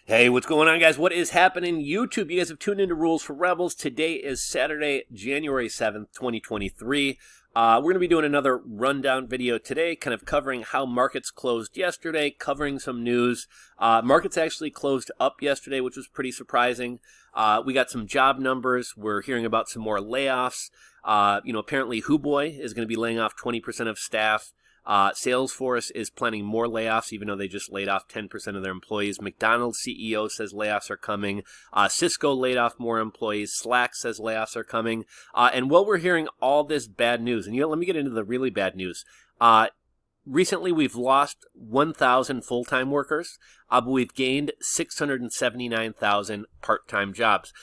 Hey, what's going on, guys? What is happening? YouTube, you guys have tuned into Rules for Rebels. Today is Saturday, January 7th, 2023. We're going to be doing another rundown video today, kind of covering how markets closed yesterday, covering some news. Markets actually closed up yesterday, which was pretty surprising. We got some job numbers. We're hearing about some more layoffs. Apparently Huboi is going to be laying off 20% of staff. Salesforce is planning more layoffs, even though they just laid off 10% of their employees. McDonald's CEO says layoffs are coming. Cisco laid off more employees. Slack says layoffs are coming. And while we're hearing all this bad news, and let me get into the really bad news. Recently, we've lost 1,000 full-time workers, but we've gained 679,000 part-time jobs.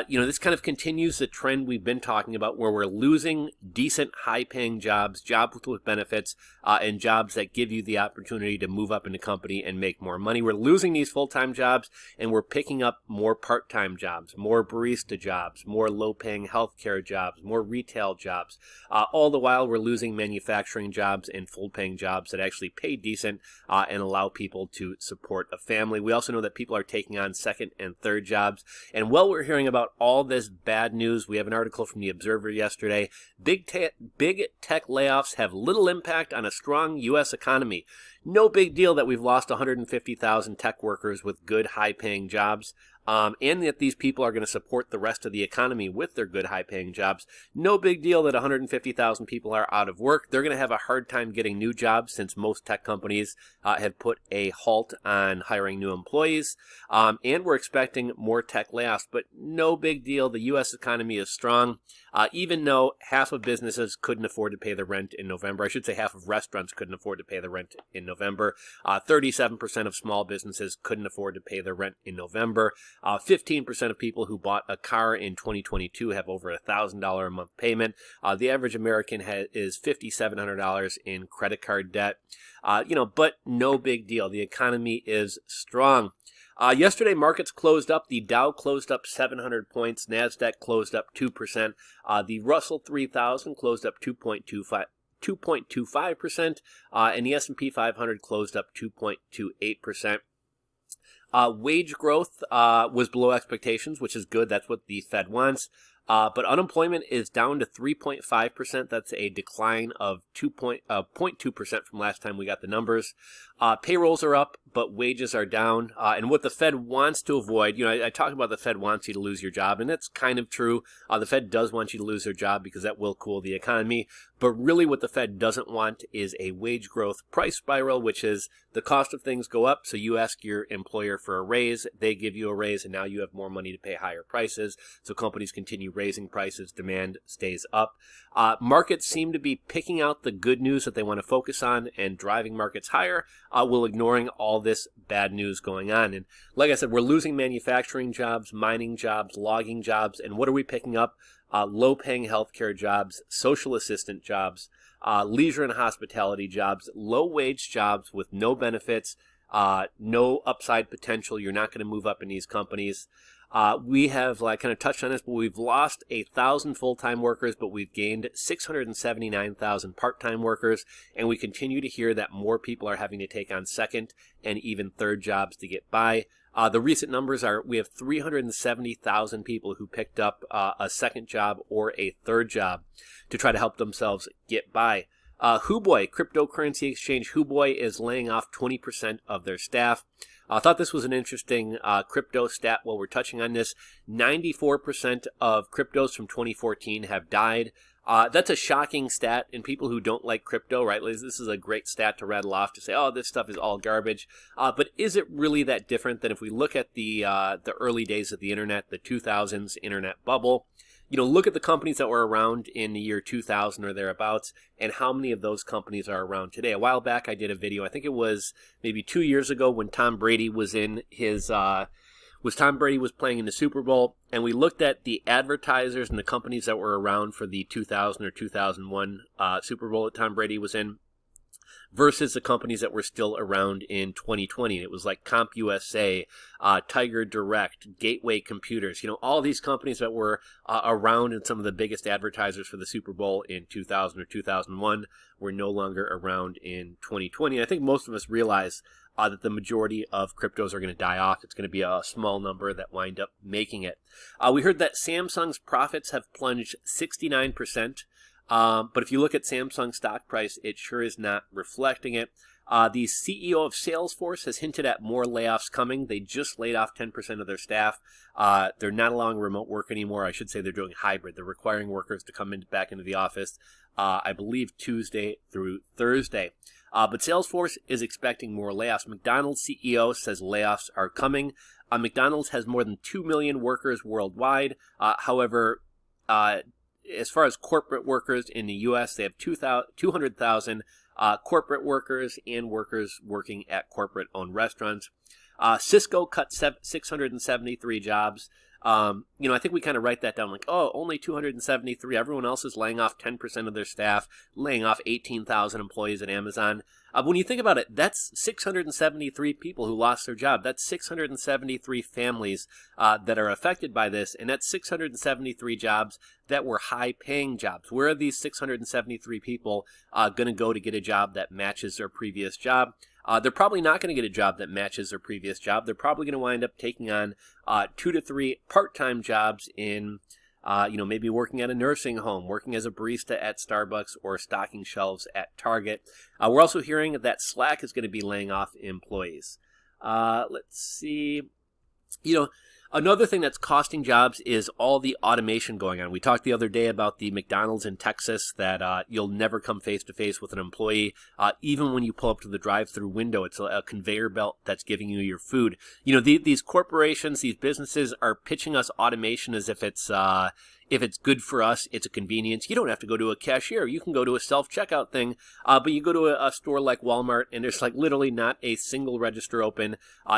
This kind of continues the trend we've been talking about where we're losing decent, high-paying jobs, jobs with benefits, and jobs that give you the opportunity to move up in the company and make more money. We're losing these full-time jobs, and we're picking up more part-time jobs, more barista jobs, more low-paying healthcare jobs, more retail jobs. All the while, we're losing manufacturing jobs and full-paying jobs that actually pay decent and allow people to support a family. We also know that people are taking on second and third jobs. And while we're hearing about all this bad news, we have an article from the Observer yesterday. Big tech layoffs have little impact on a strong U.S. economy. No big deal that we've lost 150,000 tech workers with good, high-paying jobs. And that these people are going to support the rest of the economy with their good, high-paying jobs. No big deal that 150,000 people are out of work. They're going to have a hard time getting new jobs since most tech companies have put a halt on hiring new employees. And we're expecting more tech layoffs, but no big deal. The U.S. economy is strong, even though half of businesses couldn't afford to pay the rent in November. I should say half of restaurants couldn't afford to pay the rent in November. 37% of small businesses couldn't afford to pay their rent in November. 15% of people who bought a car in 2022 have over $1,000 a month payment. The average American is $5,700 in credit card debt. But no big deal. The economy is strong. Yesterday, markets closed up. The Dow closed up 700 points. NASDAQ closed up 2%. The Russell 3000 closed up 2.25%, and the S&P 500 closed up 2.28%. Wage growth was below expectations, which is good. That's what the Fed wants. But unemployment is down to 3.5%. That's a decline of 0.2% from last time we got the numbers. Payrolls are up, but wages are down. And what the Fed wants to avoid, I talk about the Fed wants you to lose your job, and that's kind of true. The Fed does want you to lose their job because that will cool the economy. But really what the Fed doesn't want is a wage growth price spiral, which is the cost of things go up. So you ask your employer for a raise, they give you a raise, and now you have more money to pay higher prices. So companies continue raising prices, demand stays up. Markets seem to be picking out the good news that they want to focus on and driving markets higher, while ignoring all this bad news going on. And like I said, we're losing manufacturing jobs, mining jobs, logging jobs, and what are we picking up? Low-paying healthcare jobs, social assistant jobs, leisure and hospitality jobs, low-wage jobs with no benefits, no upside potential. You're not going to move up in these companies. We have kind of touched on this, but we've lost 1,000 full-time workers, but we've gained 679,000 part-time workers, and we continue to hear that more people are having to take on second and even third jobs to get by. The recent numbers are we have 370,000 people who picked up a second job or a third job to try to help themselves get by. Huboi, cryptocurrency exchange Huboi, is laying off 20% of their staff. I thought this was an interesting crypto stat while we're touching on this. 94% of cryptos from 2014 have died. That's a shocking stat, and people who don't like crypto, right? This is a great stat to rattle off to say, oh, this stuff is all garbage. But is it really that different than if we look at the early days of the internet, the 2000s internet bubble? Look at the companies that were around in the year 2000 or thereabouts, and how many of those companies are around today. A while back, I did a video. I think it was maybe 2 years ago when Tom Brady was in his Tom Brady was playing in the Super Bowl, and we looked at the advertisers and the companies that were around for the 2000 or 2001 Super Bowl that Tom Brady was in, versus the companies that were still around in 2020. And it was like CompUSA, Tiger Direct, Gateway Computers, all these companies that were around and some of the biggest advertisers for the Super Bowl in 2000 or 2001 were no longer around in 2020. And I think most of us realize that the majority of cryptos are going to die off. It's going to be a small number that wind up making it. We heard that Samsung's profits have plunged 69%. But if you look at Samsung's stock price, it sure is not reflecting it. The CEO of Salesforce has hinted at more layoffs coming. They just laid off 10% of their staff. They're not allowing remote work anymore. I should say they're doing hybrid. They're requiring workers to come back into the office, I believe, Tuesday through Thursday. But Salesforce is expecting more layoffs. McDonald's CEO says layoffs are coming. McDonald's has more than 2 million workers worldwide. However, as far as corporate workers in the U.S., they have 200,000 corporate workers and workers working at corporate-owned restaurants. Cisco cut 673 jobs. I think we kind of write that down like, oh, only 273. Everyone else is laying off 10% of their staff, laying off 18,000 employees at Amazon. When you think about it, that's 673 people who lost their job. That's 673 families that are affected by this, and that's 673 jobs that were high-paying jobs. Where are these 673 people going to go to get a job that matches their previous job? They're probably not going to get a job that matches their previous job. They're probably going to wind up taking on 2 to 3 part-time jobs in, maybe working at a nursing home, working as a barista at Starbucks, or stocking shelves at Target. We're also hearing that Slack is going to be laying off employees. Let's see. Another thing that's costing jobs is all the automation going on. We talked the other day about the McDonald's in Texas that you'll never come face-to-face with an employee. Even when you pull up to the drive-through window, it's a conveyor belt that's giving you your food. These corporations, these businesses are pitching us automation as if it's good for us, it's a convenience. You don't have to go to a cashier. You can go to a self-checkout thing, but you go to a store like Walmart, and there's literally not a single register open.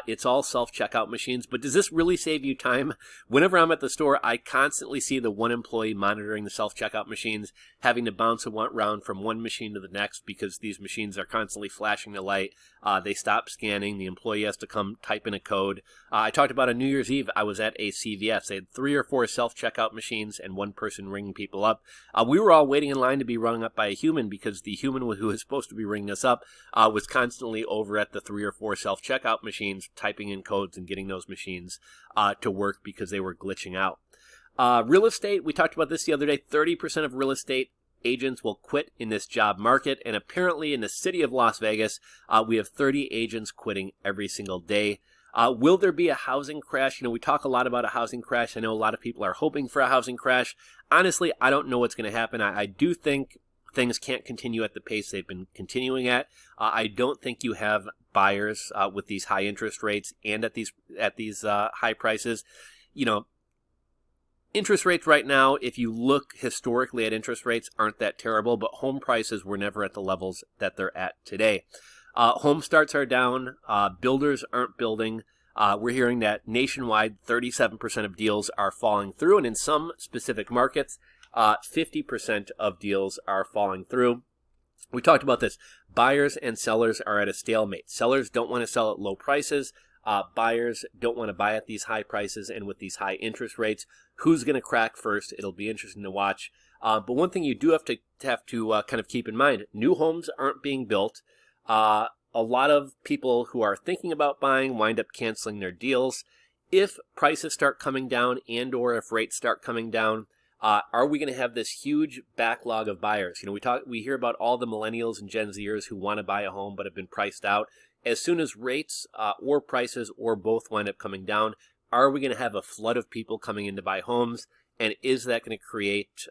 It's all self-checkout machines. But does this really save you time? Whenever I'm at the store, I constantly see the one employee monitoring the self-checkout machines, having to bounce around from one machine to the next because these machines are constantly flashing the light. They stop scanning. The employee has to come type in a code. I talked about on New Year's Eve, I was at a CVS. They had 3 or 4 self-checkout machines and one person ringing people up. We were all waiting in line to be rung up by a human because the human who was supposed to be ringing us up was constantly over at the 3 or 4 self-checkout machines, typing in codes and getting those machines to work because they were glitching out. Real estate, we talked about this the other day. 30% of real estate agents will quit in this job market, and apparently in the city of Las Vegas, we have 30 agents quitting every single day. Will there be a housing crash? We talk a lot about a housing crash. I know a lot of people are hoping for a housing crash. Honestly, I don't know what's going to happen. I do think things can't continue at the pace they've been continuing at. I don't think you have buyers with these high interest rates and at these high prices. Interest rates right now, if you look historically at interest rates, aren't that terrible, but home prices were never at the levels that they're at today. Home starts are down. Builders aren't building. We're hearing that nationwide, 37% of deals are falling through, and in some specific markets, 50% of deals are falling through. We talked about this. Buyers and sellers are at a stalemate. Sellers don't want to sell at low prices. Buyers don't want to buy at these high prices and with these high interest rates. Who's going to crack first? It'll be interesting to watch. But one thing you do have to kind of keep in mind, new homes aren't being built. A lot of people who are thinking about buying wind up canceling their deals. If prices start coming down and/or if rates start coming down, are we going to have this huge backlog of buyers? We hear about all the millennials and Gen Zers who want to buy a home but have been priced out. As soon as rates or prices or both wind up coming down, are we going to have a flood of people coming in to buy homes? And is that going to create,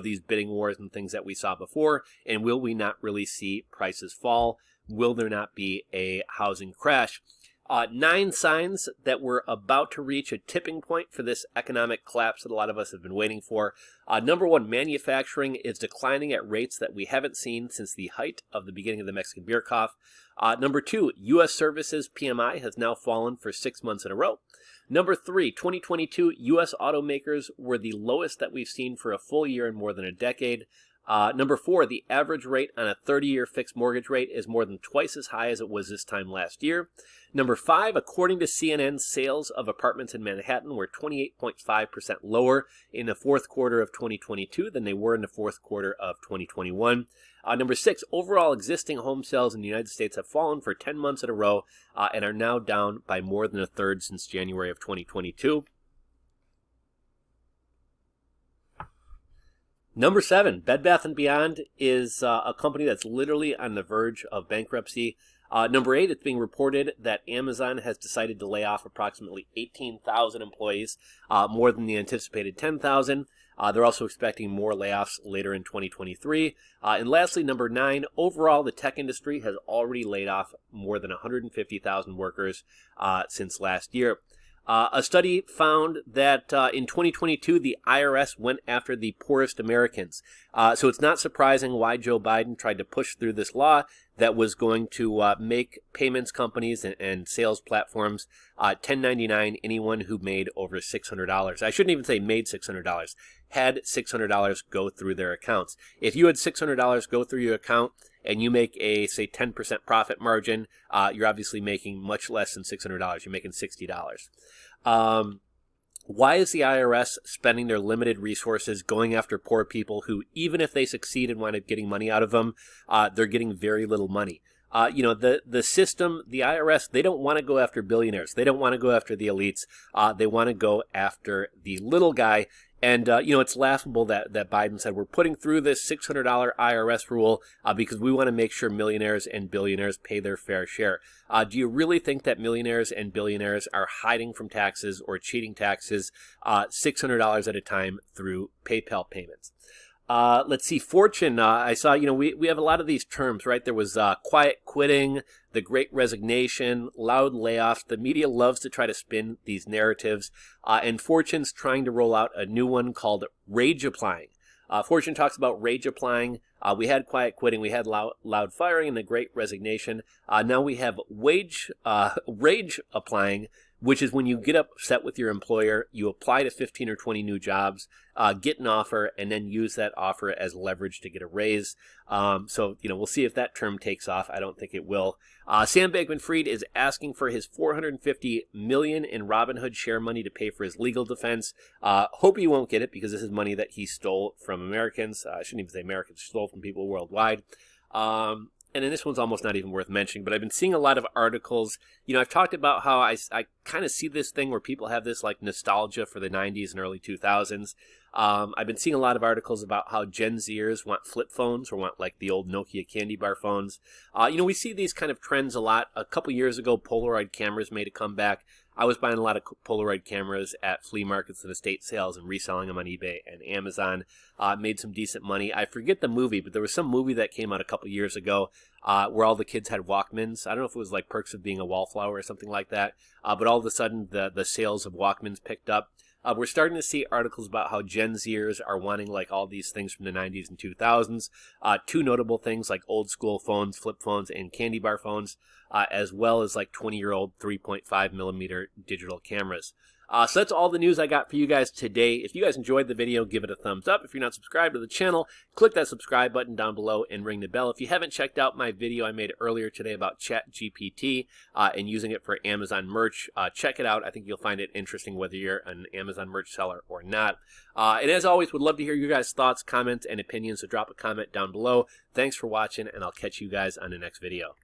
these bidding wars and things that we saw before? And will we not really see prices fall? Will there not be a housing crash? 9 signs that we're about to reach a tipping point for this economic collapse that a lot of us have been waiting for. Number 1, manufacturing is declining at rates that we haven't seen since the height of the beginning of the Mexican beer cough. Number 2, U.S. services PMI has now fallen for 6 months in a row. Number 3, 2022 U.S. automakers were the lowest that we've seen for a full year in more than a decade. Number 4, the average rate on a 30-year fixed mortgage rate is more than twice as high as it was this time last year. Number 5, according to CNN, sales of apartments in Manhattan were 28.5% lower in the fourth quarter of 2022 than they were in the fourth quarter of 2021. Number 6, overall existing home sales in the United States have fallen for 10 months in a row and are now down by more than a third since January of 2022. Number 7, Bed Bath & Beyond is a company that's literally on the verge of bankruptcy. Number 8, it's being reported that Amazon has decided to lay off approximately 18,000 employees, more than the anticipated 10,000. They're also expecting more layoffs later in 2023. And lastly, number 9, overall, the tech industry has already laid off more than 150,000 workers since last year. A study found that in 2022, the IRS went after the poorest Americans. So it's not surprising why Joe Biden tried to push through this law that was going to make payments companies and sales platforms 1099 anyone who made over $600. I shouldn't even say made $600, had $600 go through their accounts. If you had $600 go through your account and you make a, say, 10% profit margin, you're obviously making much less than $600. You're making $60. Why is the IRS spending their limited resources going after poor people who, even if they succeed and wind up getting money out of them, they're getting very little money? The system, the IRS, they don't want to go after billionaires. They don't want to go after the elites. They want to go after the little guy. And, it's laughable that Biden said we're putting through this $600 IRS rule because we want to make sure millionaires and billionaires pay their fair share. Do you really think that millionaires and billionaires are hiding from taxes or cheating taxes $600 at a time through PayPal payments? Let's see, Fortune, I saw, we have a lot of these terms, right? There was quiet quitting, the great resignation, loud layoffs. The media loves to try to spin these narratives, and Fortune's trying to roll out a new one called rage applying. Fortune talks about rage applying. We had quiet quitting, we had loud firing, and the great resignation. Now we have rage applying, which is when you get upset with your employer, you apply to 15 or 20 new jobs, get an offer, and then use that offer as leverage to get a raise. So we'll see if that term takes off. I don't think it will. Sam Bankman-Fried is asking for his $450 million in Robinhood share money to pay for his legal defense. Hope he won't get it because this is money that he stole from Americans. I shouldn't even say Americans, stole from people worldwide. And then this one's almost not even worth mentioning, but I've been seeing a lot of articles. I've talked about how I kind of see this thing where people have this like nostalgia for the 90s and early 2000s. I've been seeing a lot of articles about how Gen Zers want flip phones or want like the old Nokia candy bar phones. We see these kind of trends a lot. A couple years ago, Polaroid cameras made a comeback. I was buying a lot of Polaroid cameras at flea markets and estate sales and reselling them on eBay and Amazon. Made some decent money. I forget the movie, but there was some movie that came out a couple years ago where all the kids had Walkmans. I don't know if it was like Perks of Being a Wallflower or something like that. But all of a sudden, the sales of Walkmans picked up. We're starting to see articles about how Gen Zers are wanting like all these things from the 90s and 2000s. Two notable things like old school phones, flip phones, and candy bar phones, as well as like 20-year-old 3.5 millimeter digital cameras. So that's all the news I got for you guys today. If you guys enjoyed the video, give it a thumbs up. If you're not subscribed to the channel, click that subscribe button down below and ring the bell. If you haven't checked out my video I made earlier today about ChatGPT and using it for Amazon merch, check it out. I think you'll find it interesting whether you're an Amazon merch seller or not. And as always, would love to hear you guys' thoughts, comments, and opinions, so drop a comment down below. Thanks for watching, and I'll catch you guys on the next video.